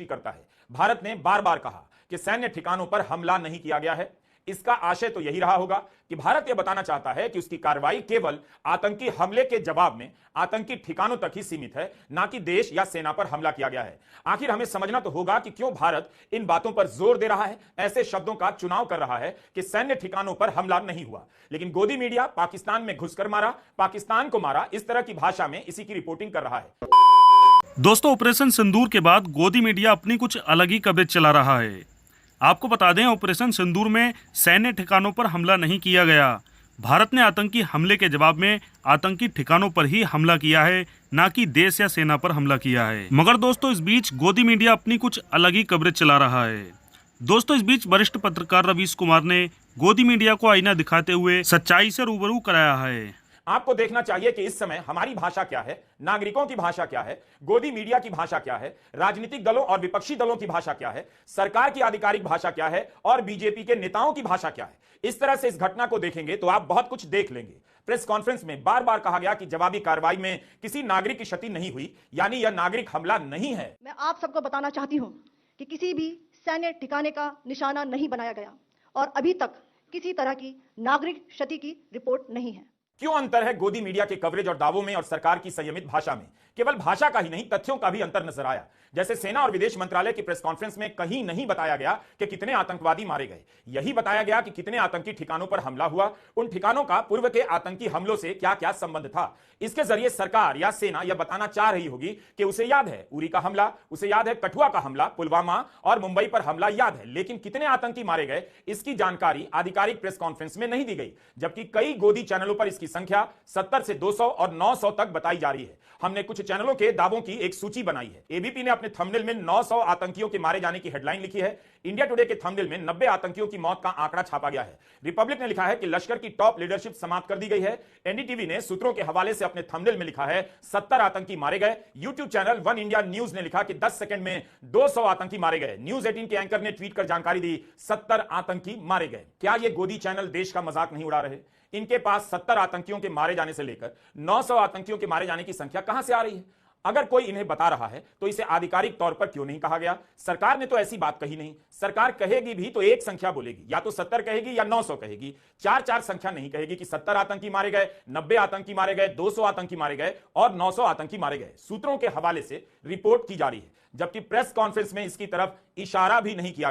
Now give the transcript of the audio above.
पुष्टि करता है। भारत ने बार बार कहा कि सैन्य ठिकानों पर हमला नहीं किया गया है। इसका आशय तो यही रहा होगा कि भारत यह बताना चाहता है कि उसकी कार्रवाई केवल आतंकी हमले के जवाब में आतंकी ठिकानों तक ही सीमित है, ना कि देश या सेना पर हमला किया गया है। आखिर हमें समझना तो होगा कि क्यों भारत इन बातों पर जोर दे रहा है, ऐसे शब्दों का चुनाव कर रहा है कि सैन्य ठिकानों पर हमला नहीं हुआ, लेकिन गोदी मीडिया पाकिस्तान में घुसकर मारा, पाकिस्तान को मारा, इस तरह की भाषा में इसी की रिपोर्टिंग कर रहा है। दोस्तों, ऑपरेशन सिंदूर के बाद गोदी मीडिया अपनी कुछ अलग ही कवरेज चला रहा है। आपको बता दें, ऑपरेशन सिंदूर में सैन्य ठिकानों पर हमला नहीं किया गया। भारत ने आतंकी हमले के जवाब में आतंकी ठिकानों पर ही हमला किया है, ना कि देश या सेना पर हमला किया है। मगर दोस्तों, इस बीच गोदी मीडिया अपनी कुछ अलग ही कवरेज चला रहा है। दोस्तों, इस बीच वरिष्ठ पत्रकार रवीश कुमार ने गोदी मीडिया को आईना दिखाते हुए सच्चाई से रूबरू कराया है। आपको देखना चाहिए कि इस समय हमारी भाषा क्या है, नागरिकों की भाषा क्या है, गोदी मीडिया की भाषा क्या है, राजनीतिक दलों और विपक्षी दलों की भाषा क्या है, सरकार की आधिकारिक भाषा क्या है और बीजेपी के नेताओं की भाषा क्या है। इस तरह से इस घटना को देखेंगे तो आप बहुत कुछ देख लेंगे। प्रेस कॉन्फ्रेंस में बार बार कहा गया कि जवाबी कार्रवाई में किसी नागरिक की क्षति नहीं हुई, यानी यह नागरिक हमला नहीं है। मैं आप सबको बताना चाहती हूं कि किसी भी सैन्य ठिकाने का निशाना नहीं बनाया गया और अभी तक किसी तरह की नागरिक क्षति की रिपोर्ट नहीं है। क्यों अंतर है गोदी मीडिया के कवरेज और दावों में और सरकार की संयमित भाषा में? केवल भाषा का ही नहीं, तथ्यों का भी अंतर नजर आया। जैसे सेना और विदेश मंत्रालय की प्रेस कॉन्फ्रेंस में कहीं नहीं बताया गया कि कितने आतंकवादी मारे गए, यही बताया गया कि कितने आतंकी ठिकानों पर हमला हुआ, उन ठिकानों का पूर्व के आतंकी हमलों से क्या क्या संबंध था। इसके जरिए सरकार या सेना यह बताना चाह रही होगी कि उसे याद है उरी का हमला, उसे याद है कठुआ का हमला, पुलवामा और मुंबई पर हमला याद है, लेकिन कितने आतंकी मारे गए इसकी जानकारी आधिकारिक प्रेस कॉन्फ्रेंस में नहीं दी गई। जबकि कई गोदी चैनलों पर इसकी संख्या 70 से 200 और 900 तक बताई जा रही है। हमने कुछ चैनलों के दावों की एक सूची बनाई है। एबीपी ने अपने थंबनेल में 900 आतंकियों के मारे जाने की हेडलाइन लिखी है। इंडिया टुडे के थंबनेल में 90 आतंकियों की मौत का आंकड़ा छापा गया है। रिपब्लिक ने लिखा है कि लश्कर की टॉप लीडरशिप समाप्त कर दी गई है। एनडीटीवी ने सूत्रों के हवाले से अपने थंबनेल में लिखा है 70 आतंकी मारे गए। YouTube channel one India news ने लिखा कि 10 सेकंड में 200 आतंकी मारे गए। न्यूज 18 के एंकर ने ट्वीट कर जानकारी दी 70 आतंकी मारे गए। क्या ये गोदी चैनल देश का मजाक नहीं उड़ा रहे? इनके पास 70 आतंकियों के मारे जाने से लेकर 900 आतंकियों के मारे जाने की संख्या कहां से आ रही है? अगर कोई इन्हें बता रहा है तो इसे आधिकारिक तौर पर क्यों नहीं कहा गया? सरकार ने तो ऐसी बात कही नहीं। सरकार कहेगी भी तो एक संख्या बोलेगी, या तो 70 कहेगी या 900 कहेगी। चार संख्या नहीं कहेगी कि 70 आतंकी मारे गए, 90 आतंकी मारे गए, 200 आतंकी मारे गए और 900 आतंकी मारे गए। सूत्रों के हवाले से रिपोर्ट की जा रही है, जबकि प्रेस कॉन्फ्रेंस में इसकी तरफ इशारा भी नहीं किया गया।